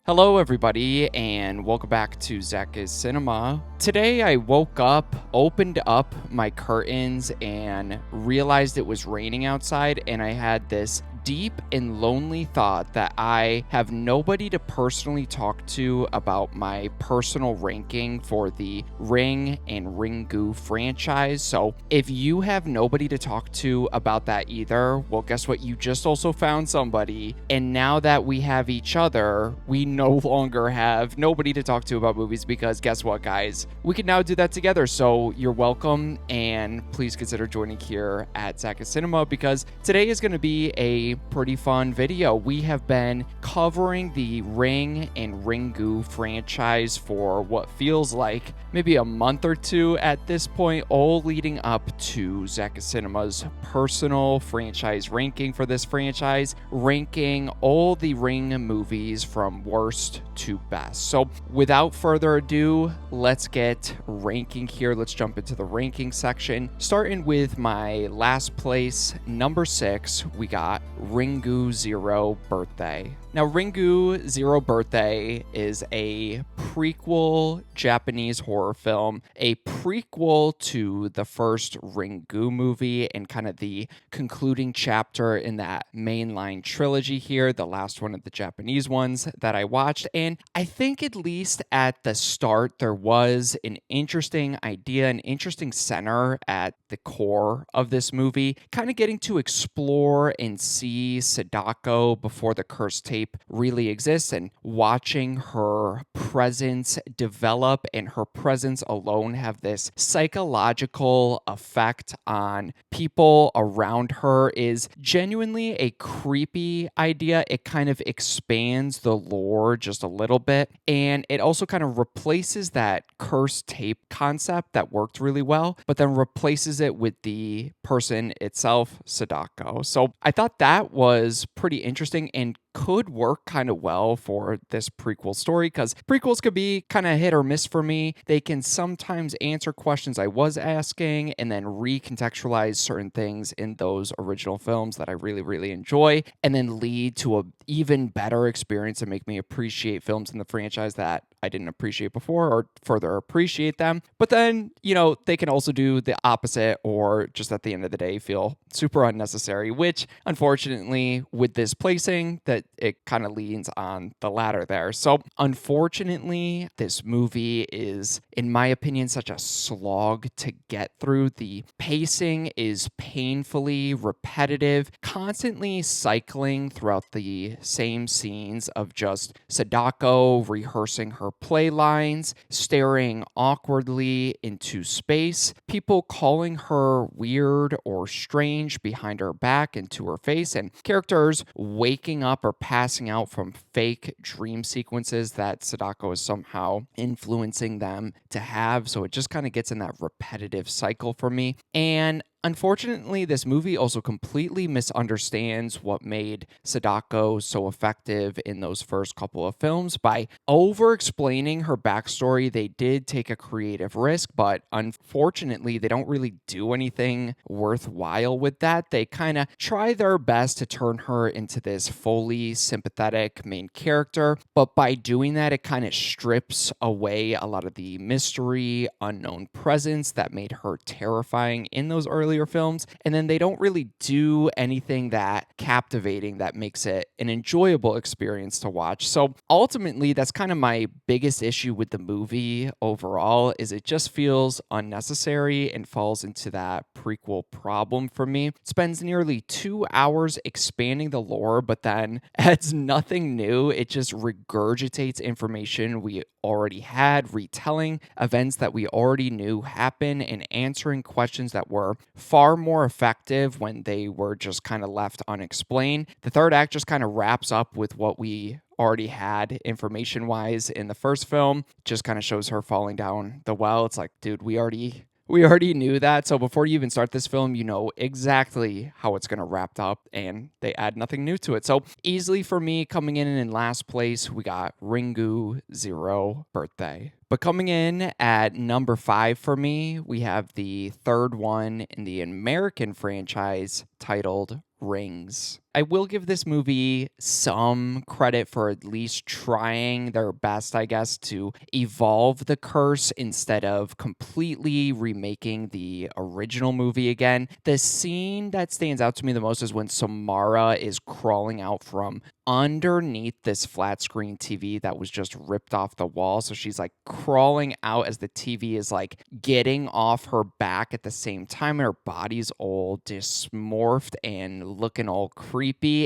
Hello, everybody, and welcome back to ZakIsCinema. Today, I woke up, opened up my curtains, and realized it was raining outside, and I had this deep and lonely thought that I have nobody to personally talk to about my personal ranking for the Ring and Ringu franchise. So if you have nobody to talk to about that either, well, guess what? You just also found somebody. And now that we have each other, we no longer have nobody to talk to about movies because guess what, guys? We can now do that together. So you're welcome, and please consider joining here at ZakIsCinema because today is going to be a pretty fun video. We have been covering the Ring and Ringu franchise for what feels like maybe a month or two at this point, all leading up to ZakIsCinema's personal franchise ranking for this franchise, ranking all the Ring movies from worst to best. So without further ado, let's get ranking here. Let's jump into the ranking section. Starting with my last place, number 6, we got Ringu Zero Birthday. Now, Ringu Zero Birthday is a prequel Japanese horror film, a prequel to the first Ringu movie and kind of the concluding chapter in that mainline trilogy here, the last one of the Japanese ones that I watched. And I think at least at the start, there was an interesting idea, an interesting center at the core of this movie, kind of getting to explore and see Sadako before the cursed tape really exists and watching her presence develop and her presence alone have this psychological effect on people around her is genuinely a creepy idea. It kind of expands the lore just a little bit, and it also kind of replaces that cursed tape concept that worked really well, but then replaces it with the person itself, Sadako. So I thought that was pretty interesting and could work kind of well for this prequel story because prequels could be kind of hit or miss for me. They can sometimes answer questions I was asking and then recontextualize certain things in those original films that I really, really enjoy and then lead to a even better experience and make me appreciate films in the franchise that I didn't appreciate before or further appreciate them. But then, they can also do the opposite or just at the end of the day feel super unnecessary, which unfortunately with this placing that it kind of leans on the latter there. So unfortunately, this movie is, in my opinion, such a slog to get through. The pacing is painfully repetitive, constantly cycling throughout the same scenes of just Sadako rehearsing her play lines, staring awkwardly into space, people calling her weird or strange behind her back and to her face, and characters waking up or passing out from fake dream sequences that Sadako is somehow influencing them to have. So it just kind of gets in that repetitive cycle for me. And unfortunately, this movie also completely misunderstands what made Sadako so effective in those first couple of films. By over-explaining her backstory, they did take a creative risk, but unfortunately, they don't really do anything worthwhile with that. They kind of try their best to turn her into this fully sympathetic main character, but by doing that, it kind of strips away a lot of the mystery, unknown presence that made her terrifying in those earlier films, and then they don't really do anything that captivating that makes it an enjoyable experience to watch. So ultimately, that's kind of my biggest issue with the movie overall, is it just feels unnecessary and falls into that prequel problem for me. It spends nearly 2 hours expanding the lore, but then adds nothing new. It just regurgitates information we already had, retelling events that we already knew happen, and answering questions that were far more effective when they were just kind of left unexplained. The third act just kind of wraps up with what we already had information-wise in the first film. Just kind of shows her falling down the well. It's like, dude, we already knew that. So before you even start this film, you know exactly how it's going to wrap up, and they add nothing new to it. So easily for me, coming in last place, we got Ringu Zero Birthday. But coming in at number 5 for me, we have the third one in the American franchise titled Rings. I will give this movie some credit for at least trying their best, I guess, to evolve the curse instead of completely remaking the original movie again. The scene that stands out to me the most is when Samara is crawling out from underneath this flat screen TV that was just ripped off the wall. So she's like crawling out as the TV is like getting off her back at the same time, and her body's all dysmorphed and looking all creepy.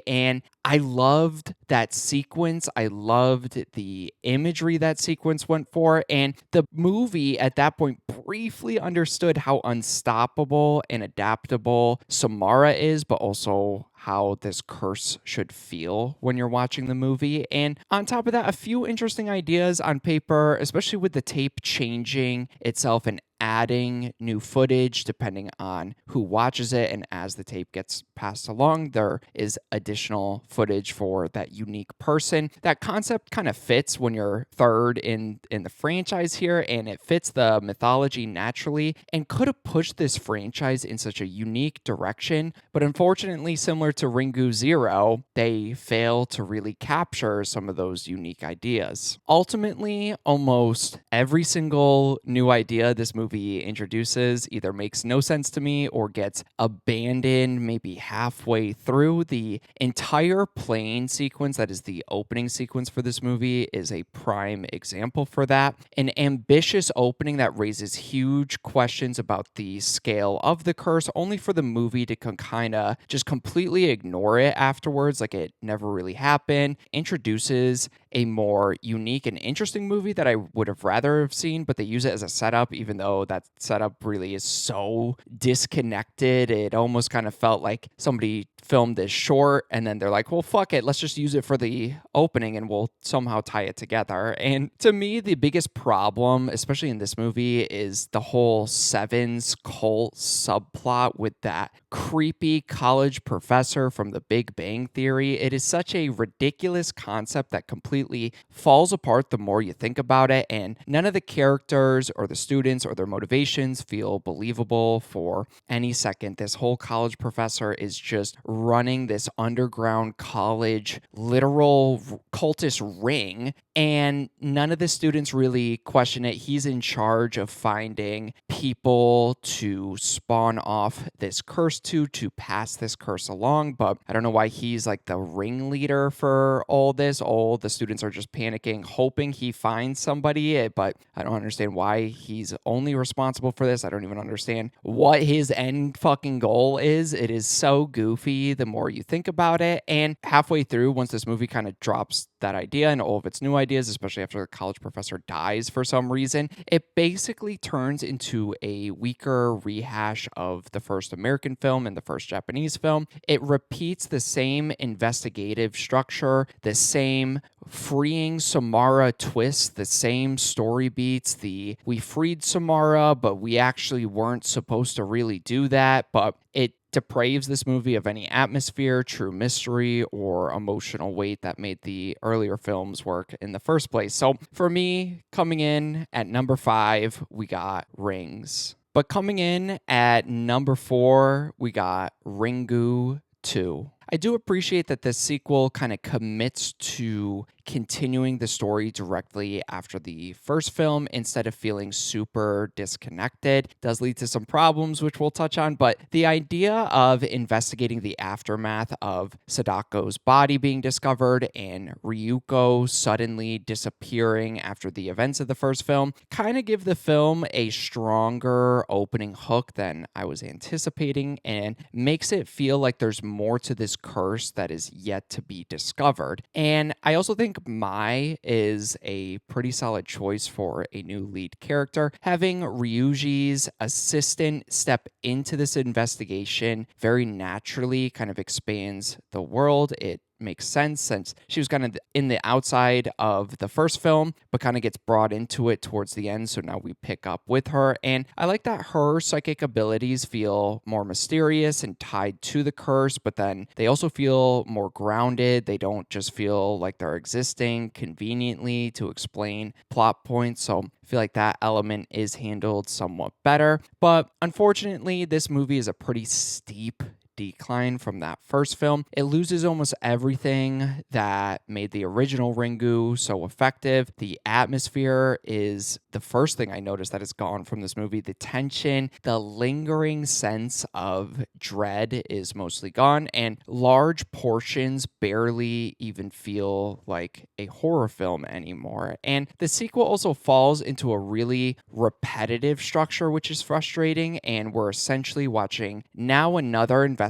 And I loved that sequence. I loved the imagery that sequence went for. And the movie at that point briefly understood how unstoppable and adaptable Samara is, but also how this curse should feel when you're watching the movie. And on top of that, a few interesting ideas on paper, especially with the tape changing itself and adding new footage depending on who watches it. And as the tape gets passed along, there is additional footage for that unique person. That concept kind of fits when you're third in the franchise here, and it fits the mythology naturally and could have pushed this franchise in such a unique direction. But unfortunately, similar to Ringu Zero, they fail to really capture some of those unique ideas. Ultimately, almost every single new idea this movie introduces either makes no sense to me or gets abandoned maybe halfway through. The entire plane sequence, that is the opening sequence for this movie, is a prime example for that. An ambitious opening that raises huge questions about the scale of the curse, only for the movie to kind of just completely ignore it afterwards, like it never really happened. Introduces a more unique and interesting movie that I would have rather have seen, but they use it as a setup, even though that setup really is so disconnected. It almost kind of felt like somebody filmed this short and then they're like, well, fuck it, let's just use it for the opening and we'll somehow tie it together. And to me, the biggest problem, especially in this movie, is the whole Sevens cult subplot with that creepy college professor from The Big Bang Theory. It is such a ridiculous concept that completely falls apart the more you think about it, and none of the characters or the students or their motivations feel believable for any second. This whole college professor is just running this underground college literal cultist ring, and none of the students really question it. He's in charge of finding people to spawn off this curse to pass this curse along, but I don't know why he's like the ringleader for all this. All the students are just panicking, hoping he finds somebody, but I don't understand why he's only responsible for this. I don't even understand what his end fucking goal is. It is so goofy the more you think about it. And halfway through, once this movie kind of drops that idea and all of its new ideas, especially after the college professor dies for some reason, it basically turns into a weaker rehash of the first American film and the first Japanese film. It repeats the same investigative structure, the same freeing Samara twist, the same story beats, the we freed Samara, but we actually weren't supposed to really do that. But it depraves this movie of any atmosphere, true mystery, or emotional weight that made the earlier films work in the first place. So for me, coming in at number 5, we got Rings. But coming in at number 4, we got Ringu 2. I do appreciate that this sequel kind of commits to continuing the story directly after the first film instead of feeling super disconnected. It does lead to some problems, which we'll touch on, but the idea of investigating the aftermath of Sadako's body being discovered and Ryuko suddenly disappearing after the events of the first film kind of give the film a stronger opening hook than I was anticipating, and makes it feel like there's more to this curse that is yet to be discovered. And I also think Mai is a pretty solid choice for a new lead character. Having Ryuji's assistant step into this investigation very naturally kind of expands the world. It makes sense since she was kind of in the outside of the first film, but kind of gets brought into it towards the end. So now we pick up with her. And I like that her psychic abilities feel more mysterious and tied to the curse, but then they also feel more grounded. They don't just feel like they're existing conveniently to explain plot points. So I feel like that element is handled somewhat better. But unfortunately, this movie is a pretty steep decline from that first film. It loses almost everything that made the original Ringu so effective. The atmosphere is the first thing I noticed that is gone from this movie. The tension, the lingering sense of dread is mostly gone, and large portions barely even feel like a horror film anymore. And the sequel also falls into a really repetitive structure, which is frustrating, and we're essentially watching now another investigative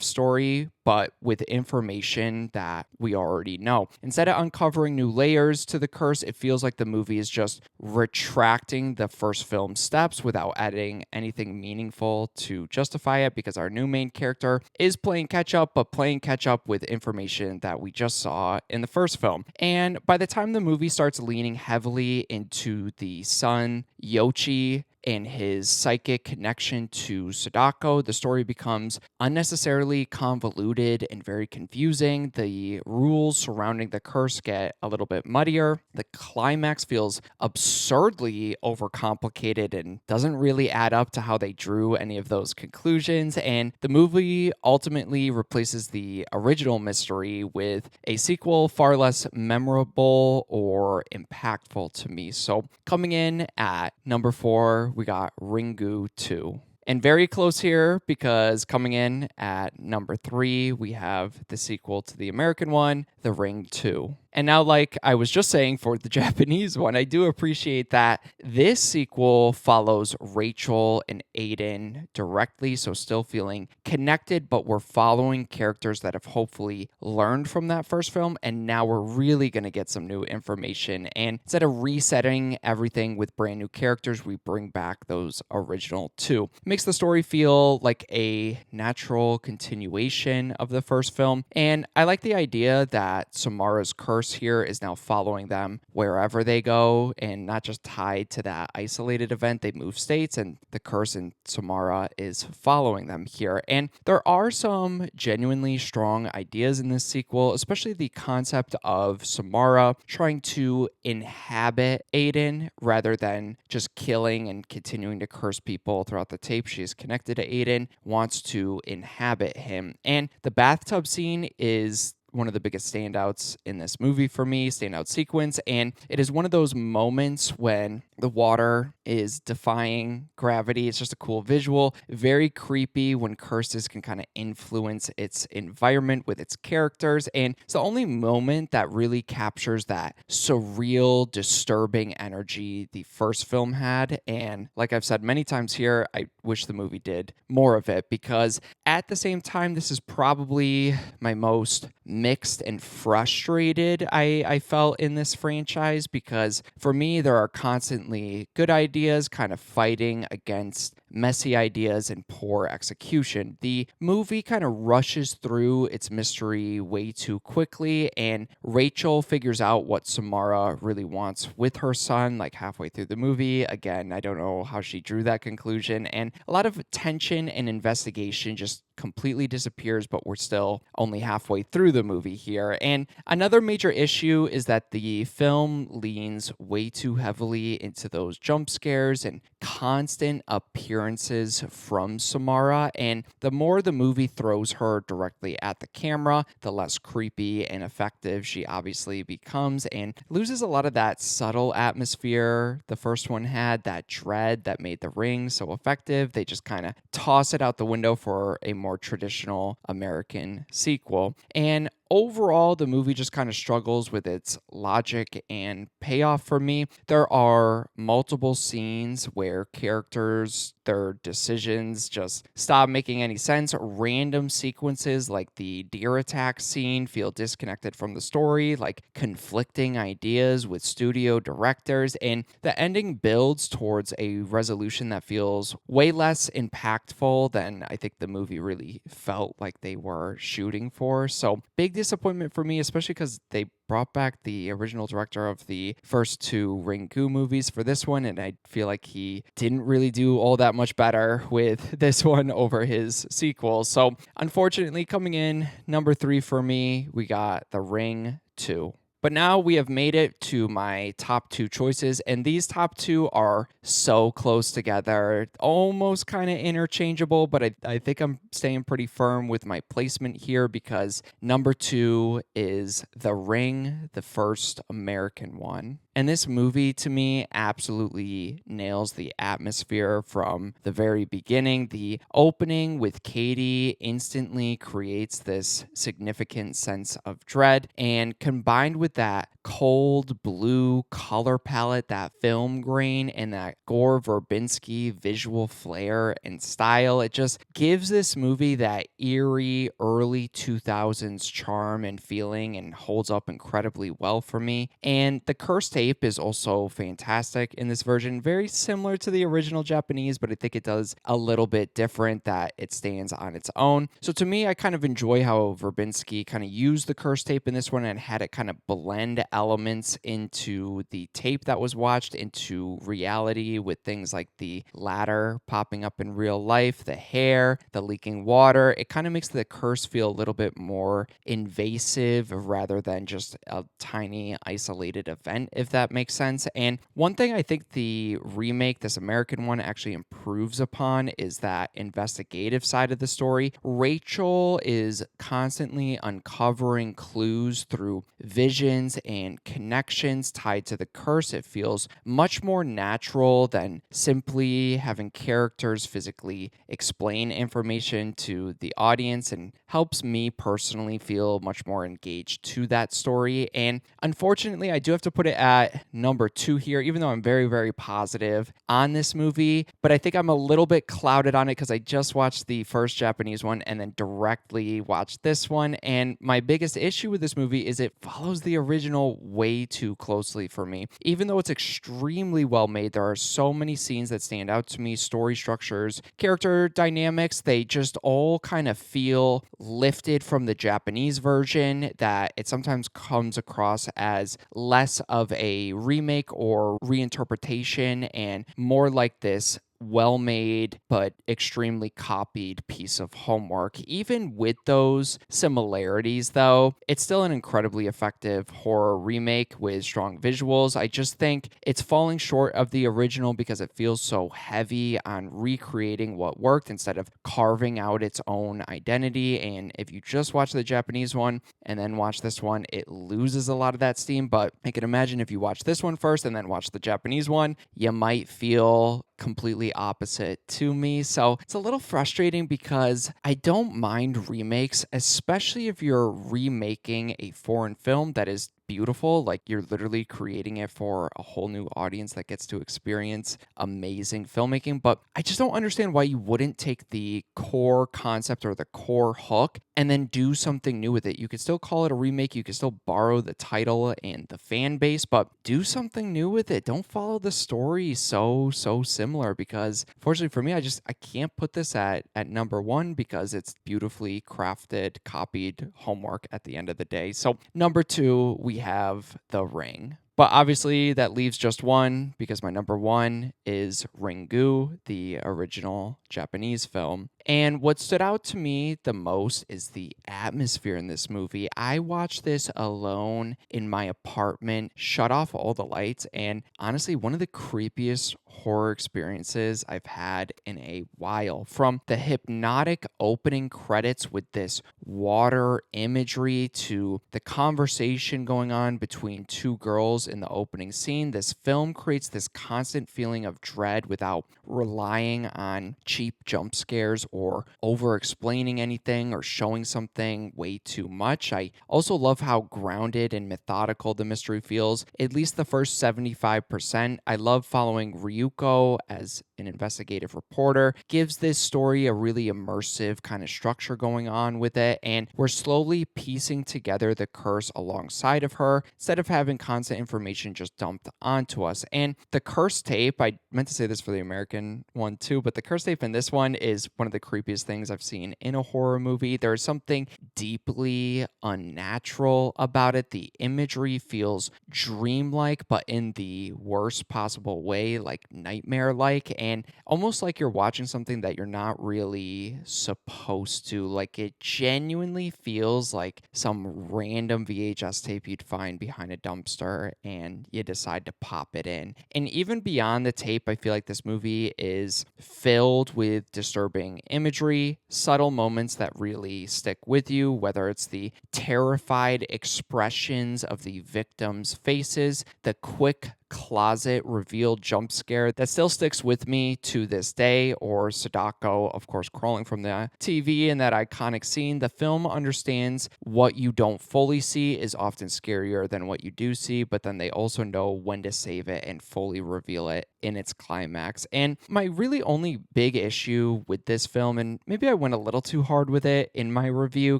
story, but with information that we already know. Instead of uncovering new layers to the curse, it feels like the movie is just retracting the first film steps without adding anything meaningful to justify it, because our new main character is playing catch up, but playing catch up with information that we just saw in the first film. And by the time the movie starts leaning heavily into the son, Yoichi, and his psychic connection to Sadako, the story becomes unnecessarily convoluted and very confusing. The rules surrounding the curse get a little bit muddier. The climax feels absurdly overcomplicated and doesn't really add up to how they drew any of those conclusions. And the movie ultimately replaces the original mystery with a sequel far less memorable or impactful to me. So coming in at number 4, we got Ringu 2. And very close here, because coming in at number 3, we have the sequel to the American one, The Ring 2. And now, like I was just saying for the Japanese one, I do appreciate that this sequel follows Rachel and Aiden directly, so still feeling connected, but we're following characters that have hopefully learned from that first film, and now we're really going to get some new information. And instead of resetting everything with brand new characters, we bring back those original two. It makes the story feel like a natural continuation of the first film, and I like the idea that Samara's curse here is now following them wherever they go and not just tied to that isolated event. They move states and the curse in Samara is following them here. And there are some genuinely strong ideas in this sequel, especially the concept of Samara trying to inhabit Aiden rather than just killing and continuing to curse people throughout the tape. She is connected to Aiden, wants to inhabit him. And the bathtub scene is one of the biggest standouts in this movie for me, standout sequence. And it is one of those moments when the water is defying gravity. It's just a cool visual, very creepy when curses can kind of influence its environment with its characters. And it's the only moment that really captures that surreal, disturbing energy the first film had. And like I've said many times here, I wish the movie did more of it, because at the same time, this is probably my most mixed and frustrated I felt in this franchise, because for me, there are constantly good ideas kind of fighting against messy ideas and poor execution. The movie kind of rushes through its mystery way too quickly, and Rachel figures out what Samara really wants with her son like halfway through the movie. Again, I don't know how she drew that conclusion, and a lot of tension and investigation just completely disappears, but we're still only halfway through the movie here. And another major issue is that the film leans way too heavily into those jump scares and constant appearances from Samara, and the more the movie throws her directly at the camera, the less creepy and effective she obviously becomes, and loses a lot of that subtle atmosphere the first one had, that dread that made The Ring so effective. They just kind of toss it out the window for a more traditional American sequel. And overall, the movie just kind of struggles with its logic and payoff for me. There are multiple scenes where characters Their decisions just stop making any sense. Random sequences like the deer attack scene feel disconnected from the story, like conflicting ideas with studio directors, and the ending builds towards a resolution that feels way less impactful than I think the movie really felt like they were shooting for. So, big disappointment for me, especially because they brought back the original director of the first two Ringu movies for this one, and I feel like he didn't really do all that much better with this one over his sequel. So, unfortunately, coming in number 3 for me, we got The Ring 2. But now we have made it to my top 2 choices, and these top 2 are so close together, almost kind of interchangeable, but I think I'm staying pretty firm with my placement here because number 2 is The Ring, the first American one. And this movie, to me, absolutely nails the atmosphere from the very beginning. The opening with Katie instantly creates this significant sense of dread, and combined with that cold blue color palette, that film grain, and that Gore Verbinski visual flair and style, it just gives this movie that eerie early 2000s charm and feeling and holds up incredibly well for me. And the curse tape is also fantastic in this version, very similar to the original Japanese, but I think it does a little bit different, that it stands on its own. So to me, I kind of enjoy how Verbinski kind of used the curse tape in this one and had it kind of blend elements into the tape that was watched into reality, with things like the ladder popping up in real life, the hair, the leaking water. It kind of makes the curse feel a little bit more invasive rather than just a tiny isolated event, if that makes sense. And one thing I think the remake, this American one, actually improves upon is that investigative side of the story. Rachel is constantly uncovering clues through visions and connections tied to the curse. It feels much more natural than simply having characters physically explain information to the audience, and helps me personally feel much more engaged to that story. And unfortunately, I do have to put it at number 2 here, even though I'm very, very positive on this movie. But I think I'm a little bit clouded on it because I just watched the first Japanese one and then directly watched this one. And my biggest issue with this movie is it follows the original way too closely for me. Even though it's extremely well made, there are so many scenes that stand out to me, story structures, character dynamics, they just all kind of feel lifted from the Japanese version, that it sometimes comes across as less of a remake or reinterpretation and more like this well-made but extremely copied piece of homework. Even with those similarities, though, it's still an incredibly effective horror remake with strong visuals. I just think it's falling short of the original because it feels so heavy on recreating what worked instead of carving out its own identity. And if you just watch the Japanese one and then watch this one, it loses a lot of that steam. But I can imagine if you watch this one first and then watch the Japanese one, you might feel completely opposite to me. So it's a little frustrating because I don't mind remakes, especially if you're remaking a foreign film that is beautiful. Like, you're literally creating it for a whole new audience that gets to experience amazing filmmaking. But I just don't understand why you wouldn't take the core concept or the core hook and then do something new with it. You could still call it a remake. You could still borrow the title and the fan base, but do something new with it. Don't follow the story so similar, because fortunately for me, I can't put this at number 1 because it's beautifully crafted, copied homework at the end of the day. So number 2, we have The Ring. But obviously that leaves just one, because my number 1 is Ringu, the original Japanese film. And what stood out to me the most is the atmosphere in this movie. I watched this alone in my apartment, shut off all the lights, and honestly, one of the creepiest horror experiences I've had in a while. From the hypnotic opening credits with this water imagery to the conversation going on between two girls in the opening scene, this film creates this constant feeling of dread without relying on cheap jump scares or over explaining anything or showing something way too much. I also love how grounded and methodical the mystery feels, at least the first 75%. I love following Ryuko as an investigative reporter, gives this story a really immersive kind of structure going on with it, and we're slowly piecing together the curse alongside of her instead of having constant information just dumped onto us. And the curse tape, I meant to say this for the American one too, but the curse tape in this one is one of the creepiest things I've seen in a horror movie. There's something deeply unnatural about it. The imagery feels dreamlike, but in the worst possible way, like nightmare-like, and almost like you're watching something that you're not really supposed to. Like, it genuinely feels like some random VHS tape you'd find behind a dumpster and you decide to pop it in. And even beyond the tape, I feel like this movie is filled with disturbing imagery, subtle moments that really stick with you, whether it's the terrified expressions of the victims' faces, the quick closet reveal jump scare that still sticks with me to this day, or Sadako, of course, crawling from the TV in that iconic scene. The film understands what you don't fully see is often scarier than what you do see, but then they also know when to save it and fully reveal it in its climax. And my really only big issue with this film, and maybe I went a little too hard with it in my review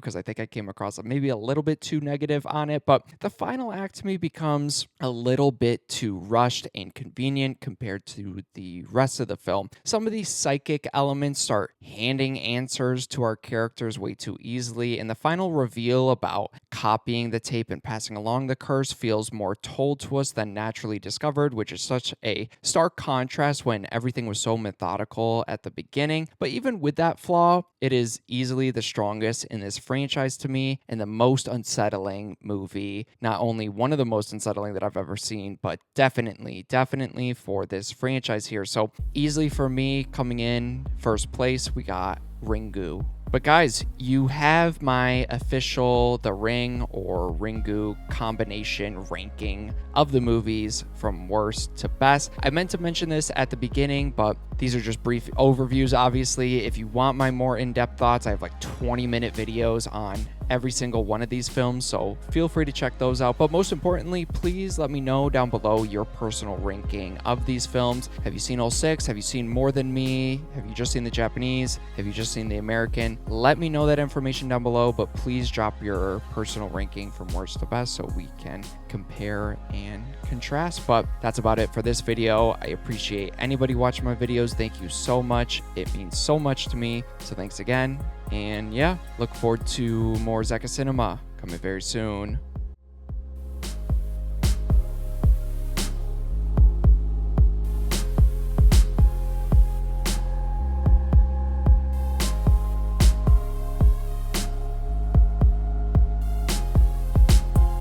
because I think I came across maybe a little bit too negative on it, but the final act to me becomes a little bit too rushed and convenient compared to the rest of the film. Some of these psychic elements start handing answers to our characters way too easily, and the final reveal about copying the tape and passing along the curse feels more told to us than naturally discovered, which is such a stark contrast when everything was so methodical at the beginning. But even with that flaw, it is easily the strongest in this franchise to me, and the most unsettling movie. Not only one of the most unsettling that I've ever seen, but definitely for this franchise here. So easily for me, coming in first place, we got Ringu. But guys, you have my official The Ring or Ringu combination ranking of the movies from worst to best. I meant to mention this at the beginning, but these are just brief overviews, obviously. If you want my more in-depth thoughts, I have like 20-minute videos on every single one of these films, so feel free to check those out. But most importantly, please let me know down below your personal ranking of these films. Have you seen all 6? Have you seen more than me? Have you just seen the Japanese? Have you just seen the American? Let me know that information down below, but please drop your personal ranking from worst to best so we can compare and contrast. But that's about it for this video. I appreciate anybody watching my videos. Thank you so much. It means so much to me. So thanks again. And yeah, look forward to more ZakIsCinema coming very soon.